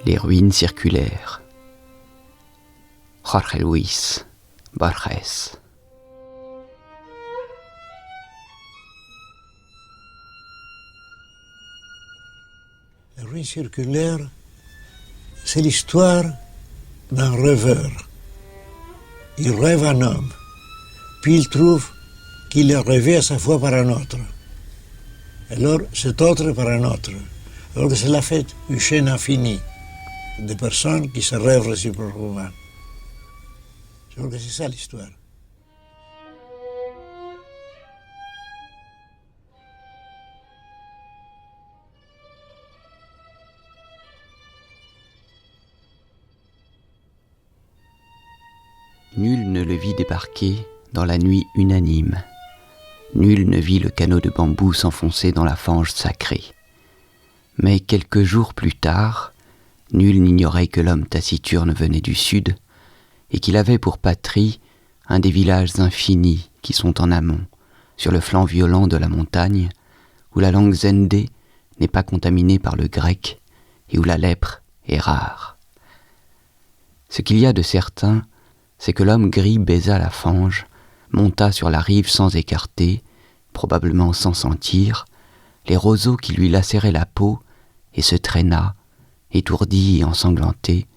Les ruines circulaires. Jorge Luis Borges. Les ruines circulaires, c'est l'histoire d'un rêveur. Il rêve un homme, puis il trouve qu'il est rêvé à sa fois par un autre. Alors cet autre par un autre. Alors que cela fait une chaîne infinie de personnes qui se rêvent réciproquement. Je crois que c'est ça l'histoire. Nul ne le vit débarquer dans la nuit unanime. Nul ne vit le canot de bambou s'enfoncer dans la fange sacrée. Mais quelques jours plus tard, nul n'ignorait que l'homme taciturne venait du sud et qu'il avait pour patrie un des villages infinis qui sont en amont, sur le flanc violent de la montagne, où la langue zendé n'est pas contaminée par le grec et où la lèpre est rare. Ce qu'il y a de certain, c'est que l'homme gris baisa la fange, monta sur la rive sans écarter, probablement sans sentir, les roseaux qui lui lacéraient la peau et se traîna, étourdi et ensanglanté,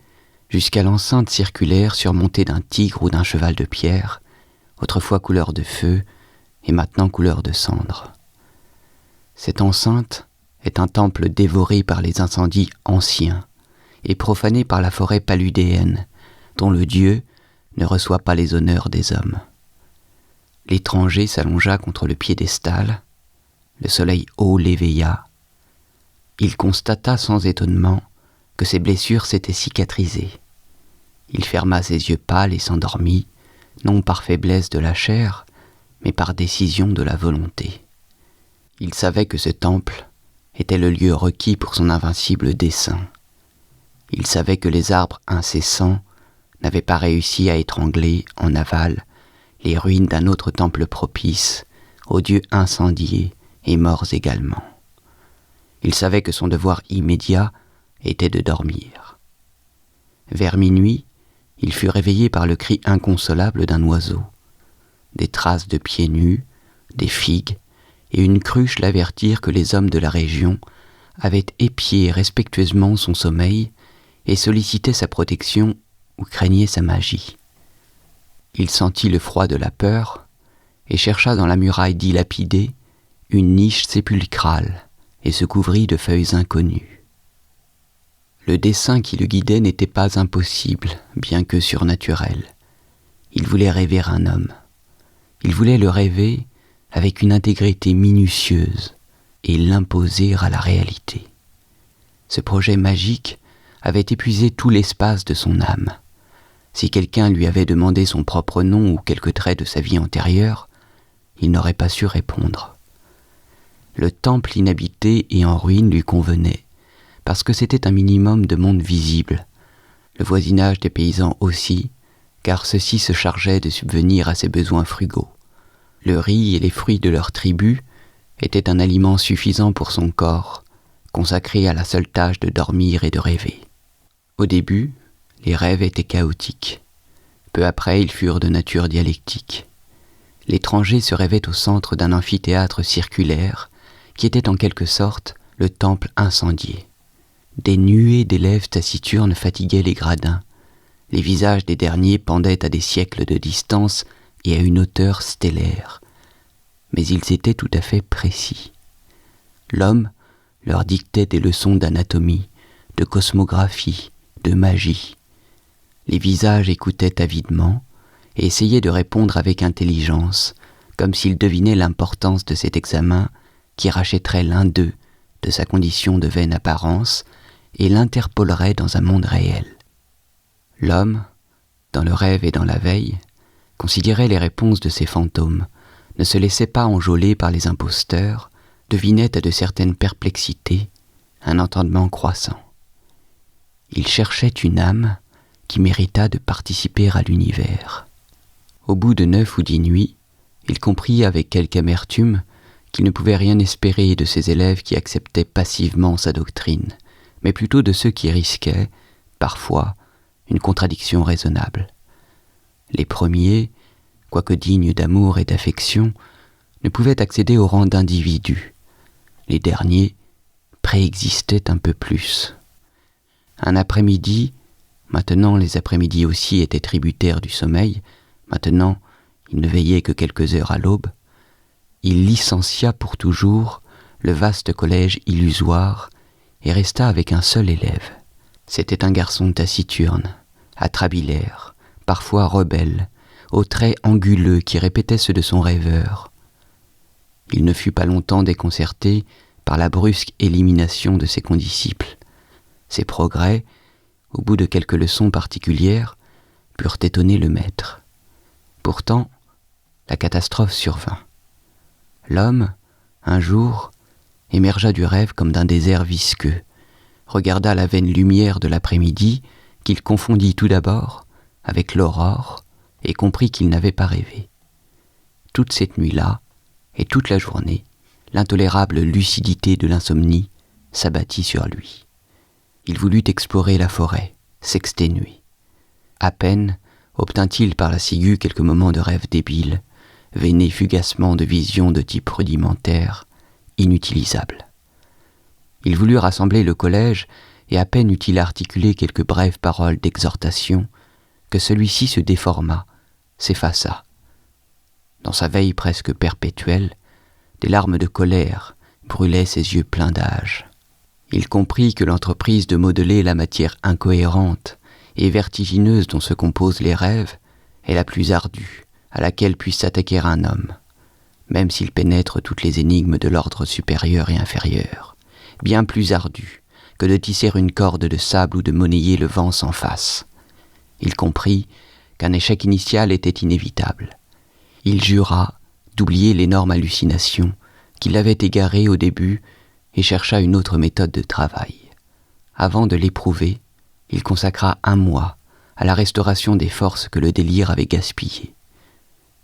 jusqu'à l'enceinte circulaire surmontée d'un tigre ou d'un cheval de pierre, autrefois couleur de feu et maintenant couleur de cendre. Cette enceinte est un temple dévoré par les incendies anciens et profané par la forêt paludéenne, dont le dieu ne reçoit pas les honneurs des hommes. L'étranger s'allongea contre le piédestal, le soleil haut l'éveilla. Il constata sans étonnement que ses blessures s'étaient cicatrisées. Il ferma ses yeux pâles et s'endormit, non par faiblesse de la chair, mais par décision de la volonté. Il savait que ce temple était le lieu requis pour son invincible dessein. Il savait que les arbres incessants n'avaient pas réussi à étrangler en aval les ruines d'un autre temple propice, aux dieux incendiés et morts également. Il savait que son devoir immédiat était de dormir. Vers minuit, il fut réveillé par le cri inconsolable d'un oiseau. Des traces de pieds nus, des figues et une cruche l'avertirent que les hommes de la région avaient épié respectueusement son sommeil et sollicitaient sa protection ou craignaient sa magie. Il sentit le froid de la peur et chercha dans la muraille dilapidée une niche sépulcrale et se couvrit de feuilles inconnues. Le dessein qui le guidait n'était pas impossible, bien que surnaturel. Il voulait rêver un homme. Il voulait le rêver avec une intégrité minutieuse et l'imposer à la réalité. Ce projet magique avait épuisé tout l'espace de son âme. Si quelqu'un lui avait demandé son propre nom ou quelques traits de sa vie antérieure, il n'aurait pas su répondre. Le temple inhabité et en ruine lui convenait, parce que c'était un minimum de monde visible. Le voisinage des paysans aussi, car ceux-ci se chargeaient de subvenir à ses besoins frugaux. Le riz et les fruits de leur tribu étaient un aliment suffisant pour son corps, consacré à la seule tâche de dormir et de rêver. Au début, les rêves étaient chaotiques. Peu après, ils furent de nature dialectique. L'étranger se rêvait au centre d'un amphithéâtre circulaire qui était en quelque sorte le temple incendié. Des nuées d'élèves taciturnes fatiguaient les gradins. Les visages des derniers pendaient à des siècles de distance et à une hauteur stellaire. Mais ils étaient tout à fait précis. L'homme leur dictait des leçons d'anatomie, de cosmographie, de magie. Les visages écoutaient avidement et essayaient de répondre avec intelligence, comme s'ils devinaient l'importance de cet examen qui rachèterait l'un d'eux de sa condition de vaine apparence et l'interpolerait dans un monde réel. L'homme, dans le rêve et dans la veille, considérait les réponses de ses fantômes, ne se laissait pas enjôler par les imposteurs, devinait à de certaines perplexités un entendement croissant. Il cherchait une âme qui méritât de participer à l'univers. Au bout de 9 ou 10 nuits, il comprit avec quelque amertume qu'il ne pouvait rien espérer de ses élèves qui acceptaient passivement sa doctrine, mais plutôt de ceux qui risquaient, parfois, une contradiction raisonnable. Les premiers, quoique dignes d'amour et d'affection, ne pouvaient accéder au rang d'individus. Les derniers préexistaient un peu plus. Un après-midi, maintenant les après-midi aussi étaient tributaires du sommeil, maintenant il ne veillait que quelques heures à l'aube, il licencia pour toujours le vaste collège illusoire et resta avec un seul élève. C'était un garçon taciturne, atrabilaire, parfois rebelle, aux traits anguleux qui répétaient ceux de son rêveur. Il ne fut pas longtemps déconcerté par la brusque élimination de ses condisciples. Ses progrès, au bout de quelques leçons particulières, purent étonner le maître. Pourtant, la catastrophe survint. L'homme, un jour, émergea du rêve comme d'un désert visqueux, regarda la vaine lumière de l'après-midi qu'il confondit tout d'abord avec l'aurore et comprit qu'il n'avait pas rêvé. Toute cette nuit-là, et toute la journée, l'intolérable lucidité de l'insomnie s'abattit sur lui. Il voulut explorer la forêt, s'exténuer. À peine obtint-il par la ciguë quelques moments de rêve débile, veinés fugacement de visions de type rudimentaire, inutilisables. Il voulut rassembler le collège, et à peine eut-il articulé quelques brèves paroles d'exhortation, que celui-ci se déforma, s'effaça. Dans sa veille presque perpétuelle, des larmes de colère brûlaient ses yeux pleins d'âge. Il comprit que l'entreprise de modeler la matière incohérente et vertigineuse dont se composent les rêves est la plus ardue à laquelle puisse s'attaquer un homme, même s'il pénètre toutes les énigmes de l'ordre supérieur et inférieur, bien plus ardue que de tisser une corde de sable ou de monnayer le vent sans face. Il comprit qu'un échec initial était inévitable. Il jura d'oublier l'énorme hallucination qui l'avait égaré au début et chercha une autre méthode de travail. Avant de l'éprouver, il consacra 1 mois à la restauration des forces que le délire avait gaspillées.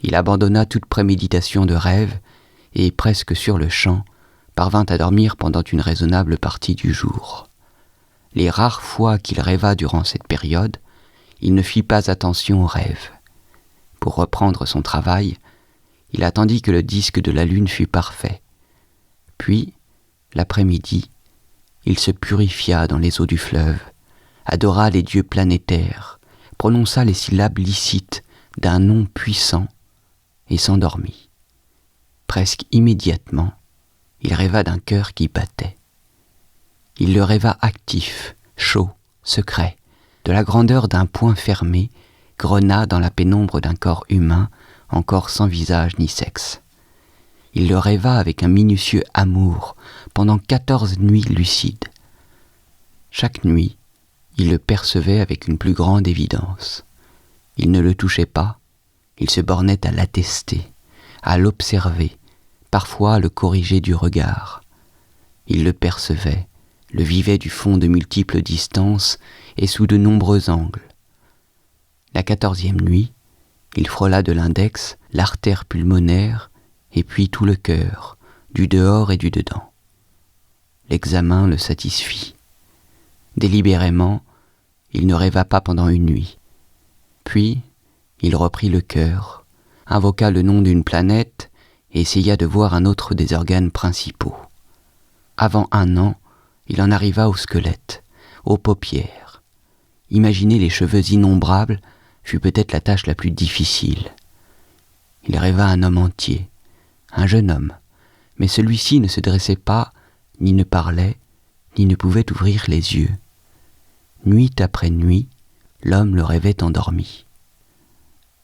Il abandonna toute préméditation de rêve et, presque sur le champ, parvint à dormir pendant une raisonnable partie du jour. Les rares fois qu'il rêva durant cette période, il ne fit pas attention aux rêves. Pour reprendre son travail, il attendit que le disque de la lune fût parfait. Puis, l'après-midi, il se purifia dans les eaux du fleuve, adora les dieux planétaires, prononça les syllabes licites d'un nom puissant et s'endormit. Presque immédiatement, il rêva d'un cœur qui battait. Il le rêva actif, chaud, secret, de la grandeur d'un poing fermé, grenat dans la pénombre d'un corps humain, encore sans visage ni sexe. Il le rêva avec un minutieux amour pendant 14 nuits lucides. Chaque nuit, il le percevait avec une plus grande évidence. Il ne le touchait pas, il se bornait à l'attester, à l'observer, parfois à le corriger du regard. Il le percevait, le vivait du fond de multiples distances et sous de nombreux angles. La 14e nuit, il frôla de l'index l'artère pulmonaire et puis tout le cœur, du dehors et du dedans. L'examen le satisfit. Délibérément, il ne rêva pas pendant une nuit. Puis, il reprit le cœur, invoqua le nom d'une planète et essaya de voir un autre des organes principaux. Avant 1 an, il en arriva au squelette, aux paupières. Imaginer les cheveux innombrables fut peut-être la tâche la plus difficile. Il rêva un homme entier, un jeune homme, mais celui-ci ne se dressait pas, ni ne parlait, ni ne pouvait ouvrir les yeux. Nuit après nuit, l'homme le rêvait endormi.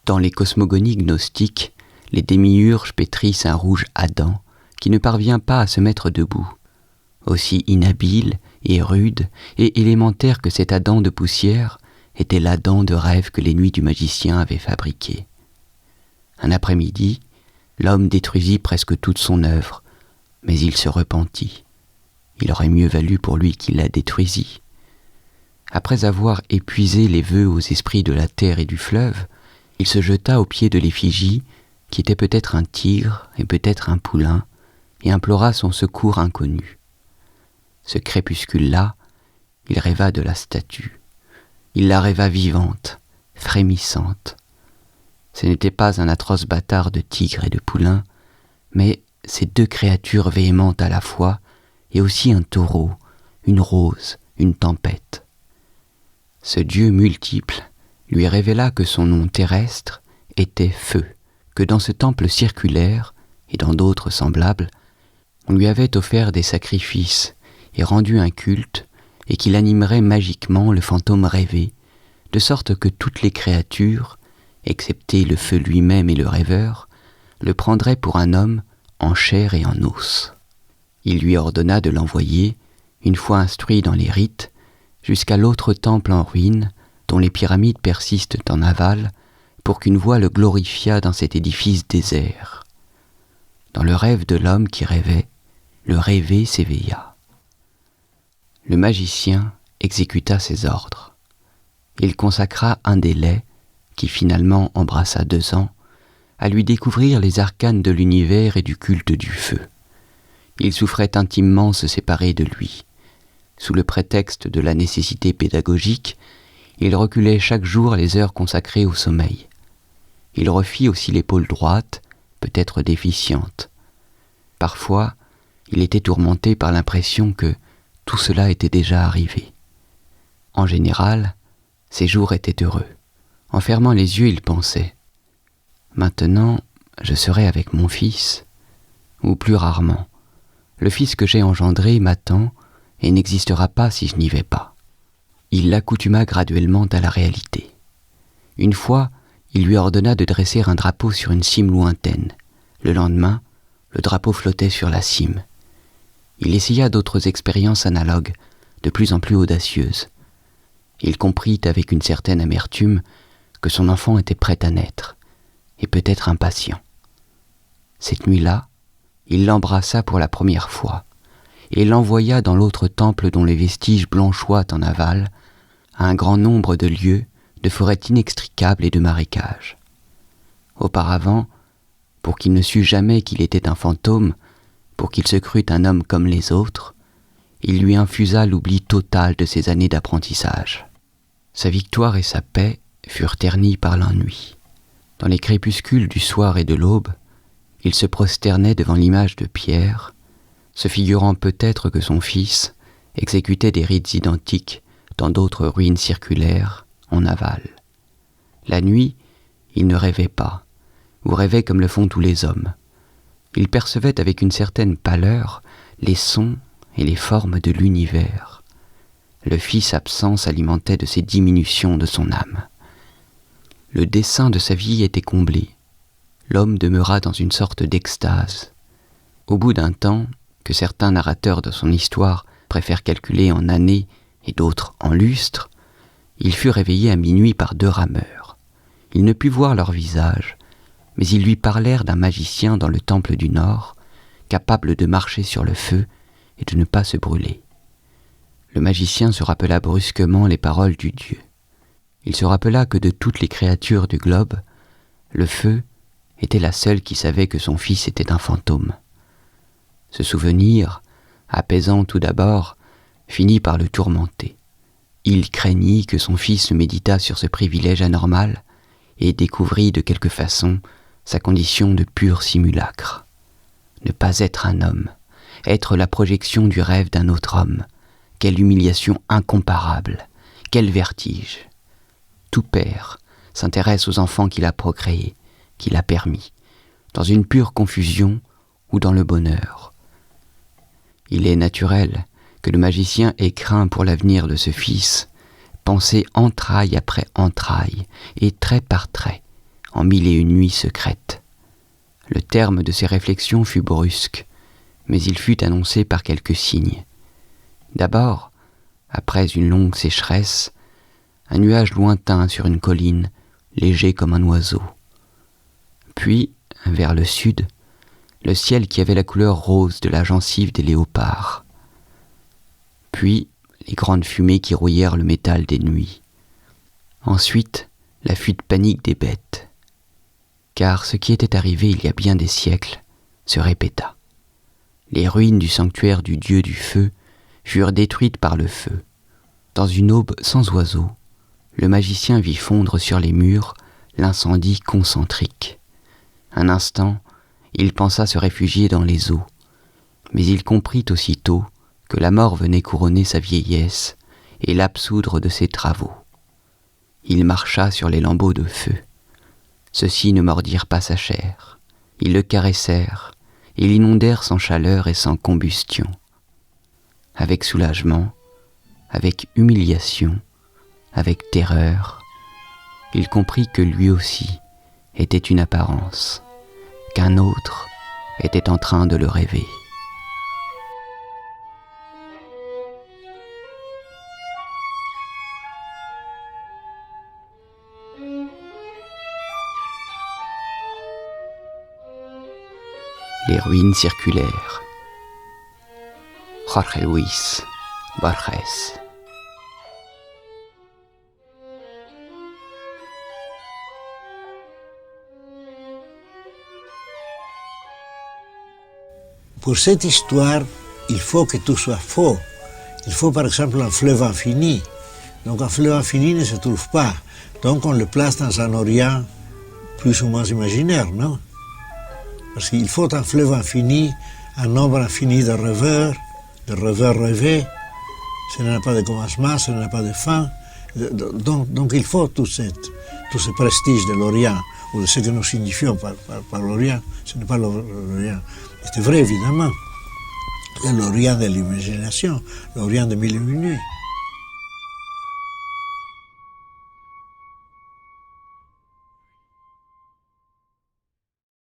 Dans les cosmogonies gnostiques, les démiurges pétrissent un rouge Adam qui ne parvient pas à se mettre debout. Aussi inhabile et rude et élémentaire que cet Adam de poussière était l'Adam de rêve que les nuits du magicien avaient fabriqué. Un après-midi, l'homme détruisit presque toute son œuvre, mais il se repentit. Il aurait mieux valu pour lui qu'il la détruisît. Après avoir épuisé les vœux aux esprits de la terre et du fleuve, il se jeta aux pieds de l'effigie, qui était peut-être un tigre et peut-être un poulain, et implora son secours inconnu. Ce crépuscule-là, il rêva de la statue. Il la rêva vivante, frémissante. Ce n'était pas un atroce bâtard de tigre et de poulain, mais ces deux créatures véhémentes à la fois, et aussi un taureau, une rose, une tempête. Ce Dieu multiple lui révéla que son nom terrestre était Feu, que dans ce temple circulaire, et dans d'autres semblables, on lui avait offert des sacrifices et rendu un culte, et qu'il animerait magiquement le fantôme rêvé, de sorte que toutes les créatures, excepté le Feu lui-même et le rêveur, le prendraient pour un homme en chair et en os. Il lui ordonna de l'envoyer, une fois instruit dans les rites, jusqu'à l'autre temple en ruine, dont les pyramides persistent en aval, pour qu'une voix le glorifiât dans cet édifice désert. Dans le rêve de l'homme qui rêvait, le rêvé s'éveilla. Le magicien exécuta ses ordres. Il consacra un délai, qui finalement embrassa 2 ans, à lui découvrir les arcanes de l'univers et du culte du feu. Il souffrait intimement se séparer de lui. Sous le prétexte de la nécessité pédagogique, il reculait chaque jour les heures consacrées au sommeil. Il refit aussi l'épaule droite, peut-être déficiente. Parfois, il était tourmenté par l'impression que tout cela était déjà arrivé. En général, ses jours étaient heureux. En fermant les yeux, il pensait « Maintenant, je serai avec mon fils. » Ou plus rarement « Le fils que j'ai engendré m'attend et n'existera pas si je n'y vais pas. » Il l'accoutuma graduellement à la réalité. Une fois, il lui ordonna de dresser un drapeau sur une cime lointaine. Le lendemain, le drapeau flottait sur la cime. Il essaya d'autres expériences analogues, de plus en plus audacieuses. Il comprit avec une certaine amertume que son enfant était prêt à naître, et peut-être impatient. Cette nuit-là, il l'embrassa pour la première fois, et l'envoya dans l'autre temple dont les vestiges blanchoient en aval, à un grand nombre de lieux, de forêts inextricables et de marécages. Auparavant, pour qu'il ne sût jamais qu'il était un fantôme, pour qu'il se crût un homme comme les autres, il lui infusa l'oubli total de ses années d'apprentissage. Sa victoire et sa paix furent ternies par l'ennui. Dans les crépuscules du soir et de l'aube, il se prosternait devant l'image de Pierre, se figurant peut-être que son fils exécutait des rites identiques dans d'autres ruines circulaires en aval. La nuit, il ne rêvait pas, ou rêvait comme le font tous les hommes. Il percevait avec une certaine pâleur les sons et les formes de l'univers. Le fils absent s'alimentait de ces diminutions de son âme. Le dessein de sa vie était comblé. L'homme demeura dans une sorte d'extase. Au bout d'un temps, que certains narrateurs de son histoire préfèrent calculer en années et d'autres en lustres, il fut réveillé à minuit par 2 rameurs. Il ne put voir leur visage, mais ils lui parlèrent d'un magicien dans le temple du Nord, capable de marcher sur le feu et de ne pas se brûler. Le magicien se rappela brusquement les paroles du Dieu. Il se rappela que de toutes les créatures du globe, le feu était la seule qui savait que son fils était un fantôme. Ce souvenir, apaisant tout d'abord, finit par le tourmenter. Il craignit que son fils méditât sur ce privilège anormal et découvrit de quelque façon sa condition de pur simulacre. Ne pas être un homme, être la projection du rêve d'un autre homme, quelle humiliation incomparable, quel vertige. Tout père s'intéresse aux enfants qu'il a procréés, qu'il a permis, dans une pure confusion ou dans le bonheur. Il est naturel que le magicien ait craint pour l'avenir de ce fils, pensé entraille après entraille et trait par trait, en 1001 nuits secrètes. Le terme de ses réflexions fut brusque, mais il fut annoncé par quelques signes. D'abord, après une longue sécheresse, un nuage lointain sur une colline, léger comme un oiseau. Puis, vers le sud, le ciel qui avait la couleur rose de la gencive des léopards. Puis, les grandes fumées qui rouillèrent le métal des nuits. Ensuite, la fuite panique des bêtes. Car ce qui était arrivé il y a bien des siècles se répéta. Les ruines du sanctuaire du dieu du feu furent détruites par le feu. Dans une aube sans oiseaux, le magicien vit fondre sur les murs l'incendie concentrique. Un instant, il pensa se réfugier dans les eaux, mais il comprit aussitôt que la mort venait couronner sa vieillesse et l'absoudre de ses travaux. Il marcha sur les lambeaux de feu. Ceux-ci ne mordirent pas sa chair. Ils le caressèrent et l'inondèrent sans chaleur et sans combustion. Avec soulagement, avec humiliation, avec terreur, il comprit que lui aussi était une apparence, qu'un autre était en train de le rêver. Les ruines circulaires. Jorge Luis Borges. Pour cette histoire, il faut que tout soit faux. Il faut par exemple un fleuve infini. Donc un fleuve infini ne se trouve pas. Donc on le place dans un Orient plus ou moins imaginaire, non? Parce qu'il faut un fleuve infini, un nombre infini de rêveurs rêvés. Ce n'a pas de commencement, ce n'a pas de fin. Donc il faut tout ce prestige de l'Orient, ou de ce que nous signifions par l'Orient. Ce n'est pas l'Orient. C'est vrai, évidemment. C'est l'Orient de l'imagination, l'Orient de mille et une nuits.